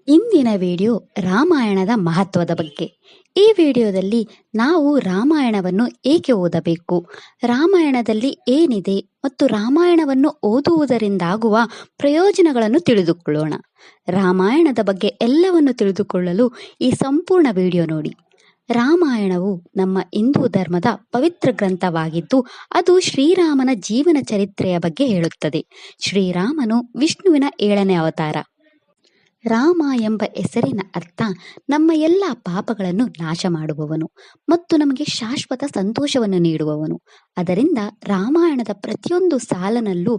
ಇಂದಿನ ವಿಡಿಯೋ ರಾಮಾಯಣದ ಮಹತ್ವದ ಬಗ್ಗೆ. ಈ ವಿಡಿಯೋದಲ್ಲಿ ನಾವು ರಾಮಾಯಣವನ್ನು ಏಕೆ ಓದಬೇಕು, ರಾಮಾಯಣದಲ್ಲಿ ಏನಿದೆ ಮತ್ತು ರಾಮಾಯಣವನ್ನು ಓದುವುದರಿಂದಾಗುವ ಪ್ರಯೋಜನಗಳನ್ನು ತಿಳಿದುಕೊಳ್ಳೋಣ. ರಾಮಾಯಣದ ಬಗ್ಗೆ ಎಲ್ಲವನ್ನು ತಿಳಿದುಕೊಳ್ಳಲು ಈ ಸಂಪೂರ್ಣ ವಿಡಿಯೋ ನೋಡಿ. ರಾಮಾಯಣವು ನಮ್ಮ ಹಿಂದೂ ಧರ್ಮದ ಪವಿತ್ರ ಗ್ರಂಥವಾಗಿದ್ದು, ಅದು ಶ್ರೀರಾಮನ ಜೀವನ ಚರಿತ್ರೆಯ ಬಗ್ಗೆ ಹೇಳುತ್ತದೆ. ಶ್ರೀರಾಮನು ವಿಷ್ಣುವಿನ 7ನೇ ಅವತಾರ. ರಾಮ ಎಂಬ ಹೆಸರಿನ ಅರ್ಥ ನಮ್ಮ ಎಲ್ಲ ಪಾಪಗಳನ್ನು ನಾಶ ಮಾಡುವವನು ಮತ್ತು ನಮಗೆ ಶಾಶ್ವತ ಸಂತೋಷವನ್ನು ನೀಡುವವನು. ಅದರಿಂದ ರಾಮಾಯಣದ ಪ್ರತಿಯೊಂದು ಸಾಲನಲ್ಲೂ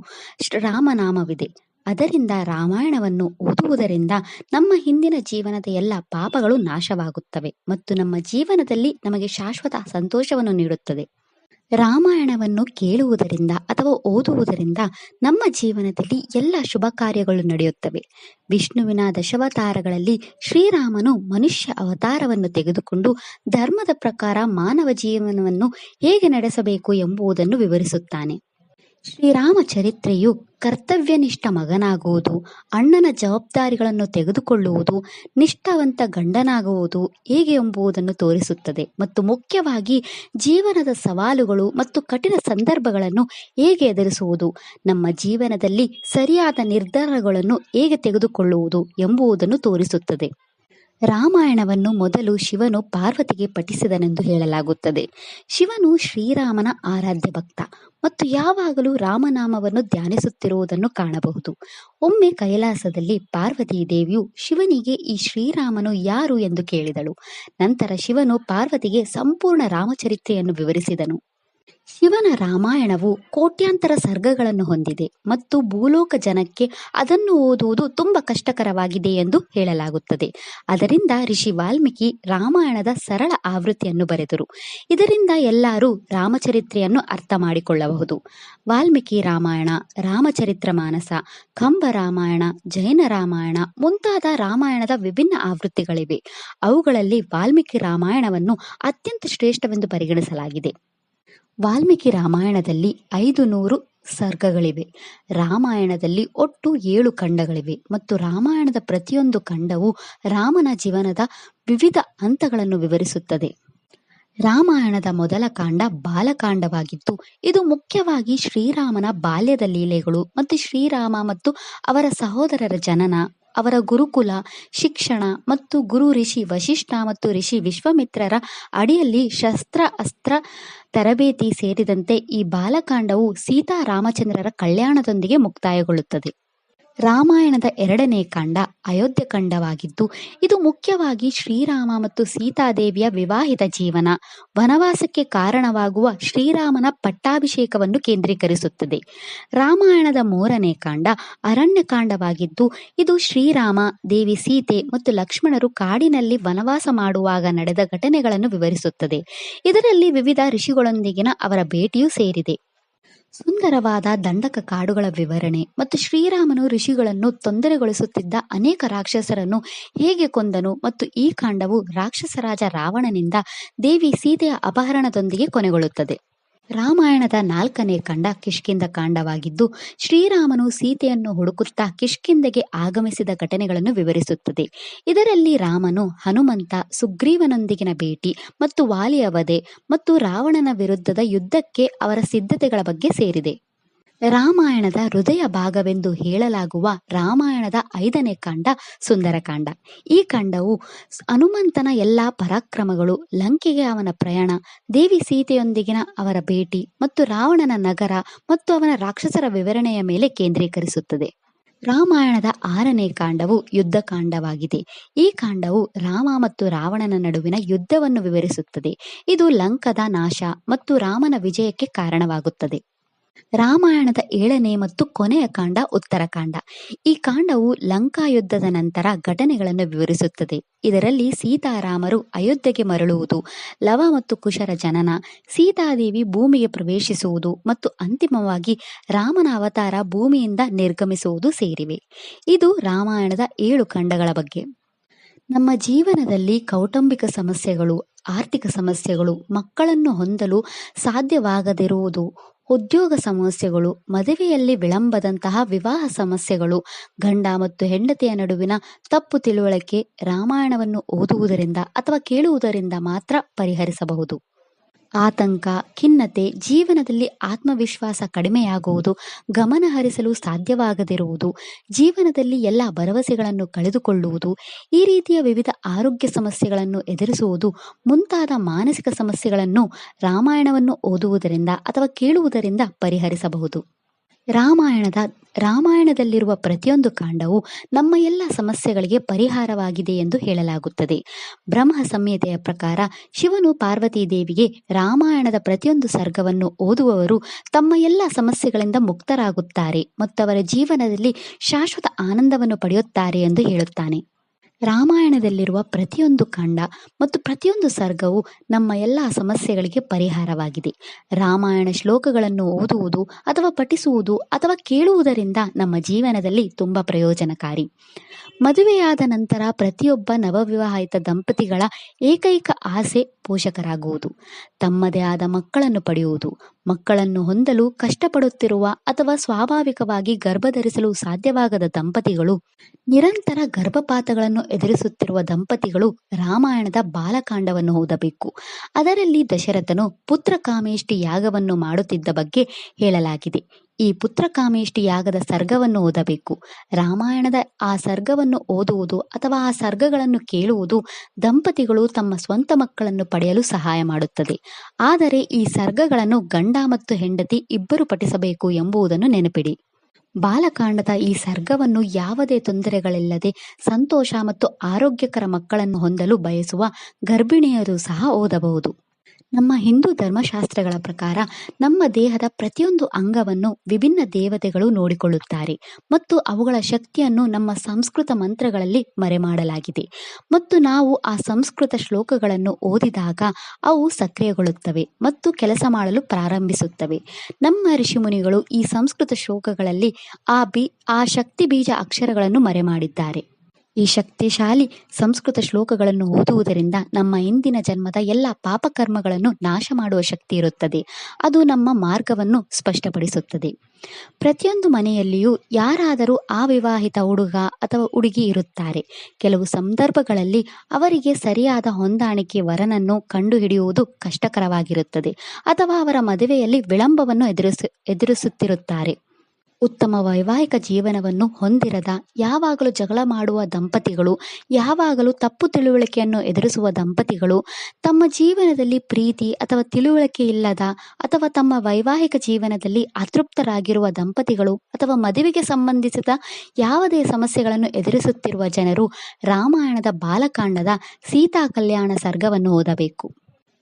ರಾಮನಾಮವಿದೆ. ಅದರಿಂದ ರಾಮಾಯಣವನ್ನು ಓದುವುದರಿಂದ ನಮ್ಮ ಹಿಂದಿನ ಜೀವನದ ಎಲ್ಲ ಪಾಪಗಳು ನಾಶವಾಗುತ್ತವೆ ಮತ್ತು ನಮ್ಮ ಜೀವನದಲ್ಲಿ ನಮಗೆ ಶಾಶ್ವತ ಸಂತೋಷವನ್ನು ನೀಡುತ್ತದೆ. ರಾಮಾಯಣವನ್ನು ಕೇಳುವುದರಿಂದ ಅಥವಾ ಓದುವುದರಿಂದ ನಮ್ಮ ಜೀವನದಲ್ಲಿ ಎಲ್ಲ ಶುಭ ಕಾರ್ಯಗಳು ನಡೆಯುತ್ತವೆ. ವಿಷ್ಣುವಿನ ದಶಾವತಾರಗಳಲ್ಲಿ ಶ್ರೀರಾಮನು ಮನುಷ್ಯ ಅವತಾರವನ್ನು ತೆಗೆದುಕೊಂಡು ಧರ್ಮದ ಪ್ರಕಾರ ಮಾನವ ಜೀವನವನ್ನು ಹೇಗೆ ನಡೆಸಬೇಕು ಎಂಬುದನ್ನು ವಿವರಿಸುತ್ತಾನೆ. ಶ್ರೀರಾಮ ಚರಿತ್ರೆಯು ಕರ್ತವ್ಯನಿಷ್ಠ ಮಗನಾಗುವುದು, ಅಣ್ಣನ ಜವಾಬ್ದಾರಿಗಳನ್ನು ತೆಗೆದುಕೊಳ್ಳುವುದು, ನಿಷ್ಠಾವಂತ ಗಂಡನಾಗುವುದು ಹೇಗೆ ಎಂಬುದನ್ನು ತೋರಿಸುತ್ತದೆ ಮತ್ತು ಮುಖ್ಯವಾಗಿ ಜೀವನದ ಸವಾಲುಗಳು ಮತ್ತು ಕಠಿಣ ಸಂದರ್ಭಗಳನ್ನು ಹೇಗೆ ಎದುರಿಸುವುದು, ನಮ್ಮ ಜೀವನದಲ್ಲಿ ಸರಿಯಾದ ನಿರ್ಧಾರಗಳನ್ನು ಹೇಗೆ ತೆಗೆದುಕೊಳ್ಳುವುದು ಎಂಬುದನ್ನು ತೋರಿಸುತ್ತದೆ. ರಾಮಾಯಣವನ್ನು ಮೊದಲು ಶಿವನು ಪಾರ್ವತಿಗೆ ಪಠಿಸಿದನೆಂದು ಹೇಳಲಾಗುತ್ತದೆ. ಶಿವನು ಶ್ರೀರಾಮನ ಆರಾಧ್ಯ ಭಕ್ತ ಮತ್ತು ಯಾವಾಗಲೂ ರಾಮನಾಮವನ್ನು ಧ್ಯಾನಿಸುತ್ತಿರುವುದನ್ನು ಕಾಣಬಹುದು. ಒಮ್ಮೆ ಕೈಲಾಸದಲ್ಲಿ ಪಾರ್ವತಿ ದೇವಿಯು ಶಿವನಿಗೆ ಈ ಶ್ರೀರಾಮನು ಯಾರು ಎಂದು ಕೇಳಿದಳು. ನಂತರ ಶಿವನು ಪಾರ್ವತಿಗೆ ಸಂಪೂರ್ಣ ರಾಮಚರಿತ್ರೆಯನ್ನು ವಿವರಿಸಿದನು. ಶಿವನ ರಾಮಾಯಣವು ಕೋಟ್ಯಾಂತರ ಸರ್ಗಗಳನ್ನು ಹೊಂದಿದೆ ಮತ್ತು ಭೂಲೋಕ ಜನಕ್ಕೆ ಅದನ್ನು ಓದುವುದು ತುಂಬಾ ಕಷ್ಟಕರವಾಗಿದೆ ಎಂದು ಹೇಳಲಾಗುತ್ತದೆ. ಅದರಿಂದ ಋಷಿ ವಾಲ್ಮೀಕಿ ರಾಮಾಯಣದ ಸರಳ ಆವೃತ್ತಿಯನ್ನು ಬರೆದರು. ಇದರಿಂದ ಎಲ್ಲರೂ ರಾಮಚರಿತ್ರೆಯನ್ನು ಅರ್ಥ ಮಾಡಿಕೊಳ್ಳಬಹುದು. ವಾಲ್ಮೀಕಿ ರಾಮಾಯಣ, ರಾಮಚರಿತ್ರ ಮಾನಸ, ಕಂಬ ರಾಮಾಯಣ, ಜೈನ ರಾಮಾಯಣ ಮುಂತಾದ ರಾಮಾಯಣದ ವಿಭಿನ್ನ ಆವೃತ್ತಿಗಳಿವೆ. ಅವುಗಳಲ್ಲಿ ವಾಲ್ಮೀಕಿ ರಾಮಾಯಣವನ್ನು ಅತ್ಯಂತ ಶ್ರೇಷ್ಠವೆಂದು ಪರಿಗಣಿಸಲಾಗಿದೆ. ವಾಲ್ಮೀಕಿ ರಾಮಾಯಣದಲ್ಲಿ 500 ಸರ್ಗಗಳಿವೆ. ರಾಮಾಯಣದಲ್ಲಿ ಒಟ್ಟು 7 ಖಂಡಗಳಿವೆ ಮತ್ತು ರಾಮಾಯಣದ ಪ್ರತಿಯೊಂದು ಖಂಡವು ರಾಮನ ಜೀವನದ ವಿವಿಧ ಹಂತಗಳನ್ನು ವಿವರಿಸುತ್ತದೆ. ರಾಮಾಯಣದ ಮೊದಲ ಕಾಂಡ ಬಾಲಕಾಂಡವಾಗಿದ್ದು, ಇದು ಮುಖ್ಯವಾಗಿ ಶ್ರೀರಾಮನ ಬಾಲ್ಯದ ಲೀಲೆಗಳು ಮತ್ತು ಶ್ರೀರಾಮ ಮತ್ತು ಅವರ ಸಹೋದರರ ಜನನ, ಅವರ ಗುರುಕುಲ ಶಿಕ್ಷಣ ಮತ್ತು ಗುರು ಋಷಿ ವಶಿಷ್ಠ ಮತ್ತು ಋಷಿ ವಿಶ್ವಾಮಿತ್ರರ ಅಡಿಯಲ್ಲಿ ಅಸ್ತ್ರ ತರಬೇತಿ ಸೇರಿದಂತೆ ಈ ಬಾಲಕಾಂಡವು ಸೀತಾ ರಾಮಚಂದ್ರರ ಕಲ್ಯಾಣದೊಂದಿಗೆ ಮುಕ್ತಾಯಗೊಳ್ಳುತ್ತದೆ. ರಾಮಾಯಣದ 2ನೇ ಕಾಂಡ ಅಯೋಧ್ಯ ಕಾಂಡವಾಗಿದ್ದು, ಇದು ಮುಖ್ಯವಾಗಿ ಶ್ರೀರಾಮ ಮತ್ತು ಸೀತಾದೇವಿಯ ವಿವಾಹಿತ ಜೀವನ, ವನವಾಸಕ್ಕೆ ಕಾರಣವಾಗುವ ಶ್ರೀರಾಮನ ಪಟ್ಟಾಭಿಷೇಕವನ್ನು ಕೇಂದ್ರೀಕರಿಸುತ್ತದೆ. ರಾಮಾಯಣದ 3ನೇ ಕಾಂಡ ಅರಣ್ಯಕಾಂಡವಾಗಿದ್ದು, ಇದು ಶ್ರೀರಾಮ, ದೇವಿ ಸೀತೆ ಮತ್ತು ಲಕ್ಷ್ಮಣರು ಕಾಡಿನಲ್ಲಿ ವನವಾಸ ಮಾಡುವಾಗ ನಡೆದ ಘಟನೆಗಳನ್ನು ವಿವರಿಸುತ್ತದೆ. ಇದರಲ್ಲಿ ವಿವಿಧ ಋಷಿಗಳೊಂದಿಗಿನ ಅವರ ಭೇಟಿಯೂ ಸೇರಿದೆ. ಸುಂದರವಾದ ದಂಡಕ ಕಾಡುಗಳ ವಿವರಣೆ ಮತ್ತು ಶ್ರೀರಾಮನು ಋಷಿಗಳನ್ನು ತೊಂದರೆಗೊಳಿಸುತ್ತಿದ್ದ ಅನೇಕ ರಾಕ್ಷಸರನ್ನು ಹೇಗೆ ಕೊಂದನು ಮತ್ತು ಈ ಕಾಂಡವು ರಾಕ್ಷಸರಾಜ ರಾವಣನಿಂದ ದೇವಿ ಸೀತೆಯ ಅಪಹರಣದೊಂದಿಗೆ ಕೊನೆಗೊಳ್ಳುತ್ತದೆ. ರಾಮಾಯಣದ 4ನೇ ಕಾಂಡ ಕಿಷ್ಕಿಂಧ ಕಾಂಡವಾಗಿದ್ದು, ಶ್ರೀರಾಮನು ಸೀತೆಯನ್ನು ಹುಡುಕುತ್ತಾ ಕಿಷ್ಕಿಂಧೆಗೆ ಆಗಮಿಸಿದ ಘಟನೆಗಳನ್ನು ವಿವರಿಸುತ್ತದೆ. ಇದರಲ್ಲಿ ರಾಮನು ಹನುಮಂತ, ಸುಗ್ರೀವನೊಂದಿಗಿನ ಭೇಟಿ ಮತ್ತು ವಾಲಿಯ ವಧೆ ಮತ್ತು ರಾವಣನ ವಿರುದ್ಧದ ಯುದ್ಧಕ್ಕೆ ಅವರ ಸಿದ್ಧತೆಗಳ ಬಗ್ಗೆ ಸೇರಿದೆ. ರಾಮಾಯಣದ ಹೃದಯ ಭಾಗವೆಂದು ಹೇಳಲಾಗುವ ರಾಮಾಯಣದ 5ನೇ ಕಾಂಡ ಸುಂದರಕಾಂಡ. ಈ ಕಾಂಡವು ಹನುಮಂತನ ಎಲ್ಲಾ ಪರಾಕ್ರಮಗಳು, ಲಂಕೆಗೆ ಅವನ ಪ್ರಯಾಣ, ದೇವಿ ಸೀತೆಯೊಂದಿಗಿನ ಅವರ ಭೇಟಿ ಮತ್ತು ರಾವಣನ ನಗರ ಮತ್ತು ಅವನ ರಾಕ್ಷಸರ ವಿವರಣೆಯ ಮೇಲೆ ಕೇಂದ್ರೀಕರಿಸುತ್ತದೆ. ರಾಮಾಯಣದ 6ನೇ ಕಾಂಡವು ಯುದ್ಧಕಾಂಡವಾಗಿದೆ. ಈ ಕಾಂಡವು ರಾಮ ಮತ್ತು ರಾವಣನ ನಡುವಿನ ಯುದ್ಧವನ್ನು ವಿವರಿಸುತ್ತದೆ. ಇದು ಲಂಕದ ನಾಶ ಮತ್ತು ರಾಮನ ವಿಜಯಕ್ಕೆ ಕಾರಣವಾಗುತ್ತದೆ. ರಾಮಾಯಣದ 7ನೇ ಮತ್ತು ಕೊನೆಯ ಕಾಂಡ ಉತ್ತರಕಾಂಡ. ಈ ಕಾಂಡವು ಲಂಕಾ ಯುದ್ಧದ ನಂತರ ಘಟನೆಗಳನ್ನು ವಿವರಿಸುತ್ತದೆ. ಇದರಲ್ಲಿ ಸೀತಾರಾಮರು ಅಯೋಧ್ಯೆಗೆ ಮರಳುವುದು, ಲವ ಮತ್ತು ಕುಶರ ಜನನ, ಸೀತಾದೇವಿ ಭೂಮಿಗೆ ಪ್ರವೇಶಿಸುವುದು ಮತ್ತು ಅಂತಿಮವಾಗಿ ರಾಮನ ಅವತಾರ ಭೂಮಿಯಿಂದ ನಿರ್ಗಮಿಸುವುದು ಸೇರಿವೆ. ಇದು ರಾಮಾಯಣದ 7 ಖಂಡಗಳ ಬಗ್ಗೆ. ನಮ್ಮ ಜೀವನದಲ್ಲಿ ಕೌಟುಂಬಿಕ ಸಮಸ್ಯೆಗಳು, ಆರ್ಥಿಕ ಸಮಸ್ಯೆಗಳು, ಮಕ್ಕಳನ್ನು ಹೊಂದಲು ಸಾಧ್ಯವಾಗದಿರುವುದು, ಉದ್ಯೋಗ ಸಮಸ್ಯೆಗಳು, ಮದುವೆಯಲ್ಲಿ ವಿಳಂಬದಂತಹ ವಿವಾಹ ಸಮಸ್ಯೆಗಳು, ಗಂಡ ಮತ್ತು ಹೆಂಡತಿಯ ನಡುವಿನ ತಪ್ಪು ತಿಳುವಳಿಕೆ ರಾಮಾಯಣವನ್ನು ಓದುವುದರಿಂದ ಅಥವಾ ಕೇಳುವುದರಿಂದ ಮಾತ್ರ ಪರಿಹರಿಸಬಹುದು. ಆತಂಕ, ಖಿನ್ನತೆ, ಜೀವನದಲ್ಲಿ ಆತ್ಮವಿಶ್ವಾಸ ಕಡಿಮೆಯಾಗುವುದು, ಗಮನ ಹರಿಸಲು ಸಾಧ್ಯವಾಗದಿರುವುದು, ಜೀವನದಲ್ಲಿ ಎಲ್ಲ ಭರವಸೆಗಳನ್ನು ಕಳೆದುಕೊಳ್ಳುವುದು, ಈ ರೀತಿಯ ವಿವಿಧ ಆರೋಗ್ಯ ಸಮಸ್ಯೆಗಳನ್ನು ಎದುರಿಸುವುದು ಮುಂತಾದ ಮಾನಸಿಕ ಸಮಸ್ಯೆಗಳನ್ನು ರಾಮಾಯಣವನ್ನು ಓದುವುದರಿಂದ ಅಥವಾ ಕೇಳುವುದರಿಂದ ಪರಿಹರಿಸಬಹುದು. ರಾಮಾಯಣದಲ್ಲಿರುವ ಪ್ರತಿಯೊಂದು ಕಾಂಡವು ನಮ್ಮ ಎಲ್ಲ ಸಮಸ್ಯೆಗಳಿಗೆ ಪರಿಹಾರವಾಗಿದೆ ಎಂದು ಹೇಳಲಾಗುತ್ತದೆ. ಬ್ರಹ್ಮ ಸಂಹಿತೆಯ ಪ್ರಕಾರ ಶಿವನು ಪಾರ್ವತೀ ದೇವಿಗೆ ರಾಮಾಯಣದ ಪ್ರತಿಯೊಂದು ಸರ್ಗವನ್ನು ಓದುವವರು ತಮ್ಮ ಎಲ್ಲ ಸಮಸ್ಯೆಗಳಿಂದ ಮುಕ್ತರಾಗುತ್ತಾರೆ ಮತ್ತು ಅವರ ಜೀವನದಲ್ಲಿ ಶಾಶ್ವತ ಆನಂದವನ್ನು ಪಡೆಯುತ್ತಾರೆ ಎಂದು ಹೇಳುತ್ತಾನೆ. ರಾಮಾಯಣದಲ್ಲಿರುವ ಪ್ರತಿಯೊಂದು ಕಾಂಡ ಮತ್ತು ಪ್ರತಿಯೊಂದು ಸರ್ಗವು ನಮ್ಮ ಎಲ್ಲ ಸಮಸ್ಯೆಗಳಿಗೆ ಪರಿಹಾರವಾಗಿದೆ. ರಾಮಾಯಣ ಶ್ಲೋಕಗಳನ್ನು ಓದುವುದು ಅಥವಾ ಪಠಿಸುವುದು ಅಥವಾ ಕೇಳುವುದರಿಂದ ನಮ್ಮ ಜೀವನದಲ್ಲಿ ತುಂಬ ಪ್ರಯೋಜನಕಾರಿ. ಮದುವೆಯಾದ ನಂತರ ಪ್ರತಿಯೊಬ್ಬ ನವವಿವಾಹಿತ ದಂಪತಿಗಳ ಏಕೈಕ ಆಸೆ ಪೋಷಕರಾಗುವುದು, ತಮ್ಮದೇ ಆದ ಮಕ್ಕಳನ್ನು ಪಡೆಯುವುದು. ಮಕ್ಕಳನ್ನು ಹೊಂದಲು ಕಷ್ಟಪಡುತ್ತಿರುವ ಅಥವಾ ಸ್ವಾಭಾವಿಕವಾಗಿ ಗರ್ಭಧರಿಸಲು ಸಾಧ್ಯವಾಗದ ದಂಪತಿಗಳು, ನಿರಂತರ ಗರ್ಭಪಾತಗಳನ್ನು ಎದುರಿಸುತ್ತಿರುವ ದಂಪತಿಗಳು ರಾಮಾಯಣದ ಬಾಲಕಾಂಡವನ್ನು ಓದಬೇಕು. ಅದರಲ್ಲಿ ದಶರಥನು ಪುತ್ರಕಾಮೇಷ್ಟಿ ಯಾಗವನ್ನು ಮಾಡುತ್ತಿದ್ದ ಬಗ್ಗೆ ಹೇಳಲಾಗಿದೆ. ಈ ಪುತ್ರಕಾಮೇಷ್ಟಿ ಯಾಗದ ಸರ್ಗವನ್ನು ಓದಬೇಕು. ರಾಮಾಯಣದ ಆ ಸರ್ಗವನ್ನು ಓದುವುದು ಅಥವಾ ಆ ಸರ್ಗಗಳನ್ನು ಕೇಳುವುದು ದಂಪತಿಗಳು ತಮ್ಮ ಸ್ವಂತ ಮಕ್ಕಳನ್ನು ಪಡೆಯಲು ಸಹಾಯ ಮಾಡುತ್ತದೆ. ಆದರೆ ಈ ಸರ್ಗಗಳನ್ನು ಗಂಡ ಮತ್ತು ಹೆಂಡತಿ ಇಬ್ಬರು ಪಠಿಸಬೇಕು ಎಂಬುದನ್ನು ನೆನಪಿಡಿ. ಬಾಲಕಾಂಡದ ಈ ಸರ್ಗವನ್ನು ಯಾವುದೇ ತೊಂದರೆಗಳಿಲ್ಲದೆ ಸಂತೋಷ ಮತ್ತು ಆರೋಗ್ಯಕರ ಮಕ್ಕಳನ್ನು ಹೊಂದಲು ಬಯಸುವ ಗರ್ಭಿಣಿಯರು ಸಹ ಓದಬಹುದು. ನಮ್ಮ ಹಿಂದೂ ಧರ್ಮಶಾಸ್ತ್ರಗಳ ಪ್ರಕಾರ ನಮ್ಮ ದೇಹದ ಪ್ರತಿಯೊಂದು ಅಂಗವನ್ನು ವಿಭಿನ್ನ ದೇವತೆಗಳು ನೋಡಿಕೊಳ್ಳುತ್ತಾರೆ ಮತ್ತು ಅವುಗಳ ಶಕ್ತಿಯನ್ನು ನಮ್ಮ ಸಂಸ್ಕೃತ ಮಂತ್ರಗಳಲ್ಲಿ ಮರೆಮಾಡಲಾಗಿದೆ ಮತ್ತು ನಾವು ಆ ಸಂಸ್ಕೃತ ಶ್ಲೋಕಗಳನ್ನು ಓದಿದಾಗ ಅವು ಸಕ್ರಿಯಗೊಳ್ಳುತ್ತವೆ ಮತ್ತು ಕೆಲಸ ಮಾಡಲು ಪ್ರಾರಂಭಿಸುತ್ತವೆ. ನಮ್ಮ ಋಷಿಮುನಿಗಳು ಈ ಸಂಸ್ಕೃತ ಶ್ಲೋಕಗಳಲ್ಲಿ ಆ ಶಕ್ತಿ ಬೀಜ ಅಕ್ಷರಗಳನ್ನು ಮರೆಮಾಡಿದ್ದಾರೆ. ಈ ಶಕ್ತಿಶಾಲಿ ಸಂಸ್ಕೃತ ಶ್ಲೋಕಗಳನ್ನು ಓದುವುದರಿಂದ ನಮ್ಮ ಇಂದಿನ ಜನ್ಮದ ಎಲ್ಲ ಪಾಪಕರ್ಮಗಳನ್ನು ನಾಶ ಮಾಡುವ ಶಕ್ತಿ ಇರುತ್ತದೆ. ಅದು ನಮ್ಮ ಮಾರ್ಗವನ್ನು ಸ್ಪಷ್ಟಪಡಿಸುತ್ತದೆ. ಪ್ರತಿಯೊಂದು ಮನೆಯಲ್ಲಿಯೂ ಯಾರಾದರೂ ಅವಿವಾಹಿತ ಹುಡುಗ ಅಥವಾ ಹುಡುಗಿ ಇರುತ್ತಾರೆ. ಕೆಲವು ಸಂದರ್ಭಗಳಲ್ಲಿ ಅವರಿಗೆ ಸರಿಯಾದ ಹೊಂದಾಣಿಕೆ ವರನನ್ನು ಕಂಡುಹಿಡಿಯುವುದು ಕಷ್ಟಕರವಾಗಿರುತ್ತದೆ ಅಥವಾ ಅವರ ಮದುವೆಯಲ್ಲಿ ವಿಳಂಬವನ್ನು ಎದುರಿಸುತ್ತಿರುತ್ತಾರೆ. ಉತ್ತಮ ವೈವಾಹಿಕ ಜೀವನವನ್ನು ಹೊಂದಿರದ, ಯಾವಾಗಲೂ ಜಗಳ ಮಾಡುವ ದಂಪತಿಗಳು, ಯಾವಾಗಲೂ ತಪ್ಪು ತಿಳುವಳಿಕೆಯನ್ನು ಎದುರಿಸುವ ದಂಪತಿಗಳು, ತಮ್ಮ ಜೀವನದಲ್ಲಿ ಪ್ರೀತಿ ಅಥವಾ ತಿಳುವಳಿಕೆ ಇಲ್ಲದ ಅಥವಾ ತಮ್ಮ ವೈವಾಹಿಕ ಜೀವನದಲ್ಲಿ ಅತೃಪ್ತರಾಗಿರುವ ದಂಪತಿಗಳು ಅಥವಾ ಮದುವೆಗೆ ಸಂಬಂಧಿಸಿದ ಯಾವುದೇ ಸಮಸ್ಯೆಗಳನ್ನು ಎದುರಿಸುತ್ತಿರುವ ಜನರು ರಾಮಾಯಣದ ಬಾಲಕಾಂಡದ ಸೀತಾ ಕಲ್ಯಾಣ ಸರ್ಗವನ್ನು ಓದಬೇಕು.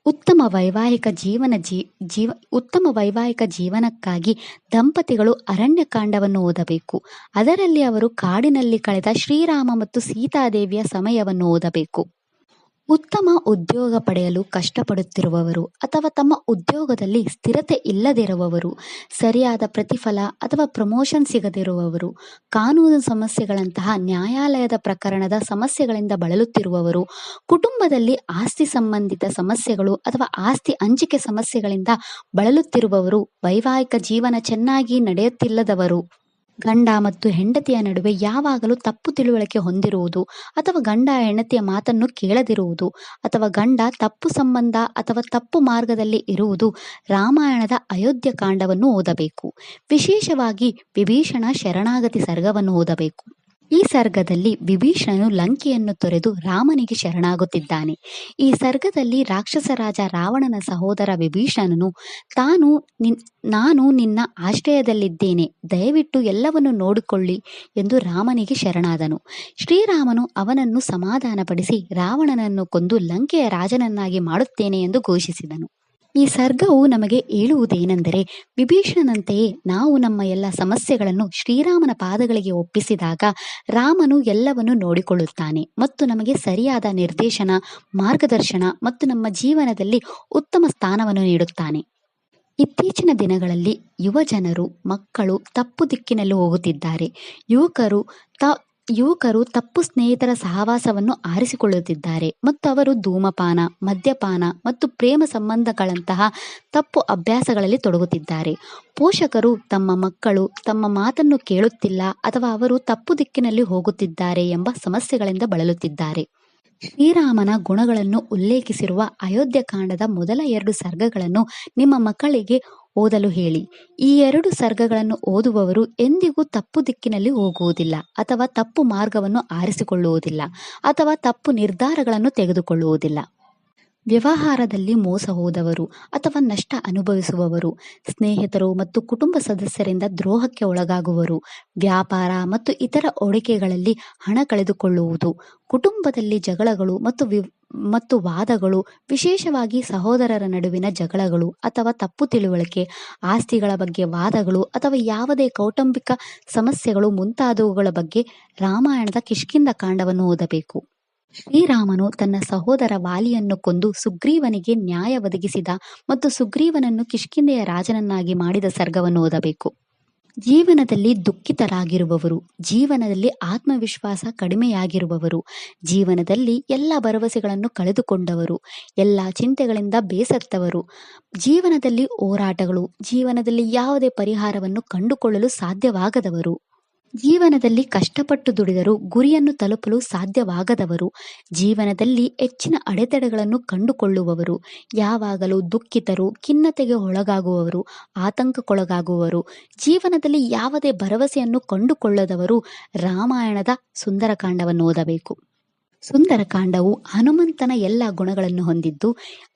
ಉತ್ತಮ ವೈವಾಹಿಕ ಜೀವನಕ್ಕಾಗಿ ದಂಪತಿಗಳು ಅರಣ್ಯಕಾಂಡವನ್ನು ಓದಬೇಕು. ಅದರಲ್ಲಿ ಅವರು ಕಾಡಿನಲ್ಲಿ ಕಳೆದ ಶ್ರೀರಾಮ ಮತ್ತು ಸೀತಾದೇವಿಯ ಸಮಯವನ್ನು ಓದಬೇಕು. ಉತ್ತಮ ಉದ್ಯೋಗ ಪಡೆಯಲು ಕಷ್ಟಪಡುತ್ತಿರುವವರು ಅಥವಾ ತಮ್ಮ ಉದ್ಯೋಗದಲ್ಲಿ ಸ್ಥಿರತೆ ಇಲ್ಲದಿರುವವರು, ಸರಿಯಾದ ಪ್ರತಿಫಲ ಅಥವಾ ಪ್ರಮೋಷನ್ ಸಿಗದಿರುವವರು, ಕಾನೂನು ಸಮಸ್ಯೆಗಳಂತಹ ನ್ಯಾಯಾಲಯದ ಪ್ರಕರಣದ ಸಮಸ್ಯೆಗಳಿಂದ ಬಳಲುತ್ತಿರುವವರು, ಕುಟುಂಬದಲ್ಲಿ ಆಸ್ತಿ ಸಂಬಂಧಿತ ಸಮಸ್ಯೆಗಳು ಅಥವಾ ಆಸ್ತಿ ಹಂಚಿಕೆ ಸಮಸ್ಯೆಗಳಿಂದ ಬಳಲುತ್ತಿರುವವರು, ವೈವಾಹಿಕ ಜೀವನ ಚೆನ್ನಾಗಿ ನಡೆಯುತ್ತಿಲ್ಲದವರು, ಗಂಡ ಮತ್ತು ಹೆಂಡತಿಯ ನಡುವೆ ಯಾವಾಗಲೂ ತಪ್ಪು ತಿಳುವಳಿಕೆ ಹೊಂದಿರುವುದು ಅಥವಾ ಗಂಡ ಹೆಂಡತಿಯ ಮಾತನ್ನು ಕೇಳದಿರುವುದು ಅಥವಾ ಗಂಡ ತಪ್ಪು ಸಂಬಂಧ ಅಥವಾ ತಪ್ಪು ಮಾರ್ಗದಲ್ಲಿ ಇರುವುದು ರಾಮಾಯಣದ ಅಯೋಧ್ಯ ಕಾಂಡವನ್ನು ಓದಬೇಕು. ವಿಶೇಷವಾಗಿ ವಿಭೀಷಣ ಶರಣಾಗತಿ ಸರ್ಗವನ್ನು ಓದಬೇಕು. ಈ ಸರ್ಗದಲ್ಲಿ ವಿಭೀಷಣನು ಲಂಕೆಯನ್ನು ತೊರೆದು ರಾಮನಿಗೆ ಶರಣಾಗುತ್ತಿದ್ದಾನೆ. ಈ ಸರ್ಗದಲ್ಲಿ ರಾಕ್ಷಸ ರಾಜ ರಾವಣನ ಸಹೋದರ ವಿಭೀಷಣನು ನಾನು ನಿನ್ನ ಆಶ್ರಯದಲ್ಲಿದ್ದೇನೆ, ದಯವಿಟ್ಟು ಎಲ್ಲವನ್ನು ನೋಡಿಕೊಳ್ಳಿ ಎಂದು ರಾಮನಿಗೆ ಶರಣಾದನು. ಶ್ರೀರಾಮನು ಅವನನ್ನು ಸಮಾಧಾನಪಡಿಸಿ ರಾವಣನನ್ನು ಕೊಂದು ಲಂಕೆಯ ರಾಜನನ್ನಾಗಿ ಮಾಡುತ್ತೇನೆ ಎಂದು ಘೋಷಿಸಿದನು. ಈ ಸರ್ಗವು ನಮಗೆ ಹೇಳುವುದೇನೆಂದರೆ, ವಿಭೀಷಣನಂತೆಯೇ ನಾವು ನಮ್ಮ ಎಲ್ಲ ಸಮಸ್ಯೆಗಳನ್ನು ಶ್ರೀರಾಮನ ಪಾದಗಳಿಗೆ ಒಪ್ಪಿಸಿದಾಗ ರಾಮನು ಎಲ್ಲವನ್ನು ನೋಡಿಕೊಳ್ಳುತ್ತಾನೆ ಮತ್ತು ನಮಗೆ ಸರಿಯಾದ ನಿರ್ದೇಶನ, ಮಾರ್ಗದರ್ಶನ ಮತ್ತು ನಮ್ಮ ಜೀವನದಲ್ಲಿ ಉತ್ತಮ ಸ್ಥಾನವನ್ನು ನೀಡುತ್ತಾನೆ. ಇತ್ತೀಚಿನ ದಿನಗಳಲ್ಲಿ ಯುವ ಜನರು, ಮಕ್ಕಳು ತಪ್ಪು ದಿಕ್ಕಿನಲ್ಲಿ ಹೋಗುತ್ತಿದ್ದಾರೆ. ಯುವಕರು ಯುವಕರು ತಪ್ಪು ಸ್ನೇಹಿತರ ಸಹವಾಸವನ್ನು ಆರಿಸಿಕೊಳ್ಳುತ್ತಿದ್ದಾರೆ ಮತ್ತು ಅವರು ಧೂಮಪಾನ, ಮದ್ಯಪಾನ ಮತ್ತು ಪ್ರೇಮ ಸಂಬಂಧಗಳಂತಹ ತಪ್ಪು ಅಭ್ಯಾಸಗಳಲ್ಲಿ ತೊಡಗುತ್ತಿದ್ದಾರೆ. ಪೋಷಕರು ತಮ್ಮ ಮಕ್ಕಳು ತಮ್ಮ ಮಾತನ್ನು ಕೇಳುತ್ತಿಲ್ಲ ಅಥವಾ ಅವರು ತಪ್ಪು ದಿಕ್ಕಿನಲ್ಲಿ ಹೋಗುತ್ತಿದ್ದಾರೆ ಎಂಬ ಸಮಸ್ಯೆಗಳಿಂದ ಬಳಲುತ್ತಿದ್ದಾರೆ. ಶ್ರೀರಾಮನ ಗುಣಗಳನ್ನು ಉಲ್ಲೇಖಿಸಿರುವ ಅಯೋಧ್ಯಕಾಂಡದ ಮೊದಲ 2 ಸರ್ಗಗಳನ್ನು ನಿಮ್ಮ ಮಕ್ಕಳಿಗೆ ಓದಲು ಹೇಳಿ. ಈ 2 ಸರ್ಗಗಳನ್ನು ಓದುವವರು ಎಂದಿಗೂ ತಪ್ಪು ದಿಕ್ಕಿನಲ್ಲಿ ಹೋಗುವುದಿಲ್ಲ ಅಥವಾ ತಪ್ಪು ಮಾರ್ಗವನ್ನು ಆರಿಸಿಕೊಳ್ಳುವುದಿಲ್ಲ ಅಥವಾ ತಪ್ಪು ನಿರ್ಧಾರಗಳನ್ನು ತೆಗೆದುಕೊಳ್ಳುವುದಿಲ್ಲ. ವ್ಯವಹಾರದಲ್ಲಿ ಮೋಸ ಹೋದವರು ಅಥವಾ ನಷ್ಟ ಅನುಭವಿಸುವವರು, ಸ್ನೇಹಿತರು ಮತ್ತು ಕುಟುಂಬ ಸದಸ್ಯರಿಂದ ದ್ರೋಹಕ್ಕೆ ಒಳಗಾಗುವರು, ವ್ಯಾಪಾರ ಮತ್ತು ಇತರ ಹೂಡಿಕೆಗಳಲ್ಲಿ ಹಣ ಕಳೆದುಕೊಳ್ಳುವುದು, ಕುಟುಂಬದಲ್ಲಿ ಜಗಳಗಳು ಮತ್ತು ವಾದಗಳು, ವಿಶೇಷವಾಗಿ ಸಹೋದರರ ನಡುವಿನ ಜಗಳಗಳು ಅಥವಾ ತಪ್ಪು ತಿಳುವಳಿಕೆ, ಆಸ್ತಿಗಳ ಬಗ್ಗೆ ವಾದಗಳು ಅಥವಾ ಯಾವುದೇ ಕೌಟುಂಬಿಕ ಸಮಸ್ಯೆಗಳು ಮುಂತಾದವುಗಳ ಬಗ್ಗೆ ರಾಮಾಯಣದ ಕಿಷ್ಕಿಂಧ ಕಾಂಡವನ್ನು ಓದಬೇಕು. ಶ್ರೀರಾಮನು ತನ್ನ ಸಹೋದರ ವಾಲಿಯನ್ನು ಕೊಂದು ಸುಗ್ರೀವನಿಗೆ ನ್ಯಾಯ ಒದಗಿಸಿದ ಮತ್ತು ಸುಗ್ರೀವನನ್ನು ಕಿಷ್ಕಿಂಧೆಯ ರಾಜನನ್ನಾಗಿ ಮಾಡಿದ ಸರ್ಗವನ್ನು ಓದಬೇಕು. ಜೀವನದಲ್ಲಿ ದುಃಖಿತರಾಗಿರುವವರು, ಜೀವನದಲ್ಲಿ ಆತ್ಮವಿಶ್ವಾಸ ಕಡಿಮೆಯಾಗಿರುವವರು, ಜೀವನದಲ್ಲಿ ಎಲ್ಲ ಭರವಸೆಗಳನ್ನು ಕಳೆದುಕೊಂಡವರು, ಎಲ್ಲ ಚಿಂತೆಗಳಿಂದ ಬೇಸತ್ತವರು, ಜೀವನದಲ್ಲಿ ಹೋರಾಟಗಳು, ಜೀವನದಲ್ಲಿ ಯಾವುದೇ ಪರಿಹಾರವನ್ನು ಕಂಡುಕೊಳ್ಳಲು ಸಾಧ್ಯವಾಗದವರು, ಜೀವನದಲ್ಲಿ ಕಷ್ಟಪಟ್ಟು ದುಡಿದರೂ ಗುರಿಯನ್ನು ತಲುಪಲು ಸಾಧ್ಯವಾಗದವರು, ಜೀವನದಲ್ಲಿ ಹೆಚ್ಚಿನ ಅಡೆತಡೆಗಳನ್ನು ಕಂಡುಕೊಳ್ಳುವವರು, ಯಾವಾಗಲೂ ದುಃಖಿತರು, ಖಿನ್ನತೆಗೆ ಒಳಗಾಗುವವರು, ಆತಂಕಕ್ಕೊಳಗಾಗುವವರು, ಜೀವನದಲ್ಲಿ ಯಾವುದೇ ಭರವಸೆಯನ್ನು ಕಂಡುಕೊಳ್ಳದವರು ರಾಮಾಯಣದ ಸುಂದರಕಾಂಡವನ್ನು ಓದಬೇಕು. ಸುಂದರಕಾಂಡವು ಹನುಮಂತನ ಎಲ್ಲ ಗುಣಗಳನ್ನು ಹೊಂದಿದ್ದು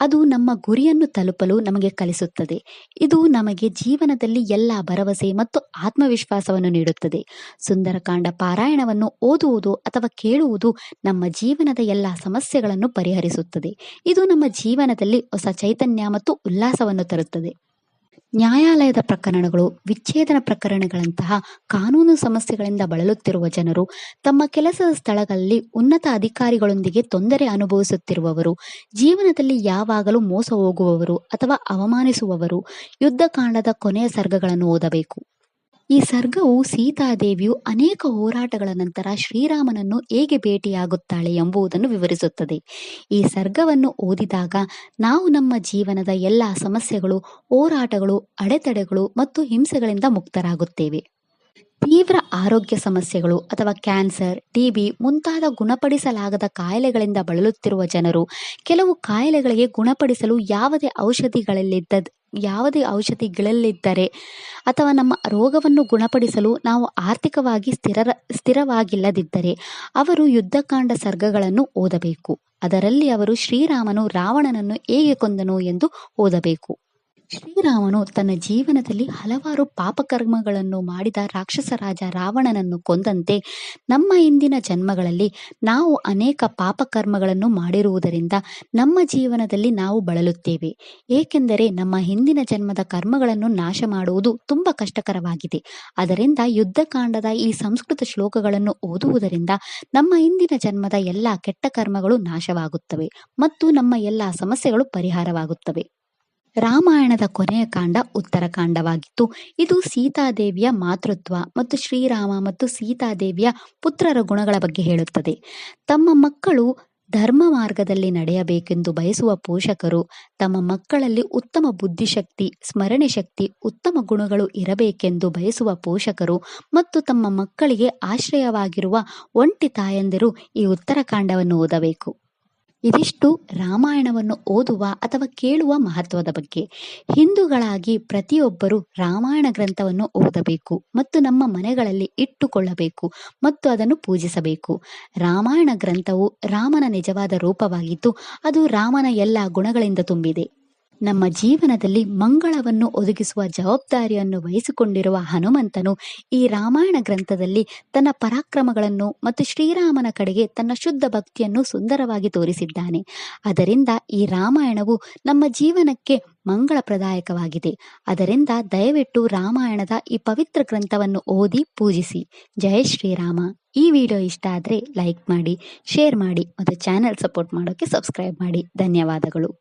ಅದು ನಮ್ಮ ಗುರಿಯನ್ನು ತಲುಪಲು ನಮಗೆ ಕಲಿಸುತ್ತದೆ. ಇದು ನಮಗೆ ಜೀವನದಲ್ಲಿ ಎಲ್ಲ ಭರವಸೆ ಮತ್ತು ಆತ್ಮವಿಶ್ವಾಸವನ್ನು ನೀಡುತ್ತದೆ. ಸುಂದರಕಾಂಡ ಪಾರಾಯಣವನ್ನು ಓದುವುದು ಅಥವಾ ಕೇಳುವುದು ನಮ್ಮ ಜೀವನದ ಎಲ್ಲ ಸಮಸ್ಯೆಗಳನ್ನು ಪರಿಹರಿಸುತ್ತದೆ. ಇದು ನಮ್ಮ ಜೀವನದಲ್ಲಿ ಹೊಸ ಚೈತನ್ಯ ಮತ್ತು ಉಲ್ಲಾಸವನ್ನು ತರುತ್ತದೆ. ನ್ಯಾಯಾಲಯದ ಪ್ರಕರಣಗಳು, ವಿಚ್ಛೇದನ ಪ್ರಕರಣಗಳಂತಹ ಕಾನೂನು ಸಮಸ್ಯೆಗಳಿಂದ ಬಳಲುತ್ತಿರುವ ಜನರು, ತಮ್ಮ ಕೆಲಸದ ಸ್ಥಳಗಳಲ್ಲಿ ಉನ್ನತ ಅಧಿಕಾರಿಗಳೊಂದಿಗೆ ತೊಂದರೆ ಅನುಭವಿಸುತ್ತಿರುವವರು, ಜೀವನದಲ್ಲಿ ಯಾವಾಗಲೂ ಮೋಸ ಹೋಗುವವರು ಅಥವಾ ಅವಮಾನಿಸುವವರು ಯುದ್ಧಕಾಂಡದ ಕೊನೆಯ ಸರ್ಗಗಳನ್ನು ಓದಬೇಕು. ಈ ಸರ್ಗವು ಸೀತಾದೇವಿಯು ಅನೇಕ ಹೋರಾಟಗಳ ನಂತರ ಶ್ರೀರಾಮನನ್ನು ಹೇಗೆ ಭೇಟಿಯಾಗುತ್ತಾಳೆ ಎಂಬುದನ್ನು ವಿವರಿಸುತ್ತದೆ. ಈ ಸರ್ಗವನ್ನು ಓದಿದಾಗ ನಾವು ನಮ್ಮ ಜೀವನದ ಎಲ್ಲ ಸಮಸ್ಯೆಗಳು, ಹೋರಾಟಗಳು, ಅಡೆತಡೆಗಳು ಮತ್ತು ಹಿಂಸೆಗಳಿಂದ ಮುಕ್ತರಾಗುತ್ತೇವೆ. ತೀವ್ರ ಆರೋಗ್ಯ ಸಮಸ್ಯೆಗಳು ಅಥವಾ ಕ್ಯಾನ್ಸರ್, ಟಿಬಿ ಮುಂತಾದ ಗುಣಪಡಿಸಲಾಗದ ಕಾಯಿಲೆಗಳಿಂದ ಬಳಲುತ್ತಿರುವ ಜನರು, ಕೆಲವು ಕಾಯಿಲೆಗಳಿಗೆ ಗುಣಪಡಿಸಲು ಯಾವುದೇ ಔಷಧಿಗಳಿದ್ದರೆ ಅಥವಾ ನಮ್ಮ ರೋಗವನ್ನು ಗುಣಪಡಿಸಲು ನಾವು ಆರ್ಥಿಕವಾಗಿ ಸ್ಥಿರವಾಗಿಲ್ಲದಿದ್ದರೆ ಅವರು ಯುದ್ಧಕಾಂಡ ಸರ್ಗಗಳನ್ನು ಓದಬೇಕು. ಅದರಲ್ಲಿ ಅವರು ಶ್ರೀರಾಮನು ರಾವಣನನ್ನು ಹೇಗೆ ಕೊಂದನು ಎಂದು ಓದಬೇಕು. ಶ್ರೀರಾಮನು ತನ್ನ ಜೀವನದಲ್ಲಿ ಹಲವಾರು ಪಾಪಕರ್ಮಗಳನ್ನು ಮಾಡಿದ ರಾಕ್ಷಸ ರಾಜ ರಾವಣನನ್ನು ಕೊಂದಂತೆ ನಮ್ಮ ಇಂದಿನ ಜನ್ಮಗಳಲ್ಲಿ ನಾವು ಅನೇಕ ಪಾಪಕರ್ಮಗಳನ್ನು ಮಾಡಿರುವುದರಿಂದ ನಮ್ಮ ಜೀವನದಲ್ಲಿ ನಾವು ಬಳಲುತ್ತೇವೆ. ಏಕೆಂದರೆ ನಮ್ಮ ಹಿಂದಿನ ಜನ್ಮದ ಕರ್ಮಗಳನ್ನು ನಾಶ ಮಾಡುವುದು ತುಂಬ ಕಷ್ಟಕರವಾಗಿದೆ. ಅದರಿಂದ ಯುದ್ಧಕಾಂಡದ ಈ ಸಂಸ್ಕೃತ ಶ್ಲೋಕಗಳನ್ನು ಓದುವುದರಿಂದ ನಮ್ಮ ಹಿಂದಿನ ಜನ್ಮದ ಎಲ್ಲ ಕೆಟ್ಟ ಕರ್ಮಗಳು ನಾಶವಾಗುತ್ತವೆ ಮತ್ತು ನಮ್ಮ ಎಲ್ಲ ಸಮಸ್ಯೆಗಳು ಪರಿಹಾರವಾಗುತ್ತವೆ. ರಾಮಾಯಣದ ಕೊನೆಯ ಕಾಂಡ ಉತ್ತರಕಾಂಡವಾಗಿದ್ದು ಇದು ಸೀತಾದೇವಿಯ ಮಾತೃತ್ವ ಮತ್ತು ಶ್ರೀರಾಮ ಮತ್ತು ಸೀತಾದೇವಿಯ ಪುತ್ರರ ಗುಣಗಳ ಬಗ್ಗೆ ಹೇಳುತ್ತದೆ. ತಮ್ಮ ಮಕ್ಕಳು ಧರ್ಮ ಮಾರ್ಗದಲ್ಲಿ ನಡೆಯಬೇಕೆಂದು ಬಯಸುವ ಪೋಷಕರು, ತಮ್ಮ ಮಕ್ಕಳಲ್ಲಿ ಉತ್ತಮ ಬುದ್ಧಿಶಕ್ತಿ, ಸ್ಮರಣೆ ಶಕ್ತಿ, ಉತ್ತಮ ಗುಣಗಳು ಇರಬೇಕೆಂದು ಬಯಸುವ ಪೋಷಕರು ಮತ್ತು ತಮ್ಮ ಮಕ್ಕಳಿಗೆ ಆಶ್ರಯವಾಗಿರುವ ಒಂಟಿ ತಾಯಂದಿರು ಈ ಉತ್ತರಕಾಂಡವನ್ನು ಓದಬೇಕು. ಇದಿಷ್ಟು ರಾಮಾಯಣವನ್ನು ಓದುವ ಅಥವಾ ಕೇಳುವ ಮಹತ್ವದ ಬಗ್ಗೆ. ಹಿಂದೂಗಳಾಗಿ ಪ್ರತಿಯೊಬ್ಬರೂ ರಾಮಾಯಣ ಗ್ರಂಥವನ್ನು ಓದಬೇಕು ಮತ್ತು ನಮ್ಮ ಮನೆಗಳಲ್ಲಿ ಇಟ್ಟುಕೊಳ್ಳಬೇಕು ಮತ್ತು ಅದನ್ನು ಪೂಜಿಸಬೇಕು. ರಾಮಾಯಣ ಗ್ರಂಥವು ರಾಮನ ನಿಜವಾದ ರೂಪವಾಗಿದ್ದು ಅದು ರಾಮನ ಎಲ್ಲ ಗುಣಗಳಿಂದ ತುಂಬಿದೆ. ನಮ್ಮ ಜೀವನದಲ್ಲಿ ಮಂಗಳವನ್ನು ಒದಗಿಸುವ ಜವಾಬ್ದಾರಿಯನ್ನು ವಹಿಸಿಕೊಂಡಿರುವ ಹನುಮಂತನು ಈ ರಾಮಾಯಣ ಗ್ರಂಥದಲ್ಲಿ ತನ್ನ ಪರಾಕ್ರಮಗಳನ್ನು ಮತ್ತು ಶ್ರೀರಾಮನ ಕಡೆಗೆ ತನ್ನ ಶುದ್ಧ ಭಕ್ತಿಯನ್ನು ಸುಂದರವಾಗಿ ತೋರಿಸಿದ್ದಾನೆ. ಅದರಿಂದ ಈ ರಾಮಾಯಣವು ನಮ್ಮ ಜೀವನಕ್ಕೆ ಮಂಗಳಪ್ರದಾಯಕವಾಗಿದೆ. ಅದರಿಂದ ದಯವಿಟ್ಟು ರಾಮಾಯಣದ ಈ ಪವಿತ್ರ ಗ್ರಂಥವನ್ನು ಓದಿ ಪೂಜಿಸಿ. ಜಯ ಶ್ರೀರಾಮ. ಈ ವಿಡಿಯೋ ಇಷ್ಟ ಆದರೆ ಲೈಕ್ ಮಾಡಿ, ಶೇರ್ ಮಾಡಿ ಮತ್ತು ಚಾನೆಲ್ ಸಪೋರ್ಟ್ ಮಾಡೋಕ್ಕೆ ಸಬ್ಸ್ಕ್ರೈಬ್ ಮಾಡಿ. ಧನ್ಯವಾದಗಳು.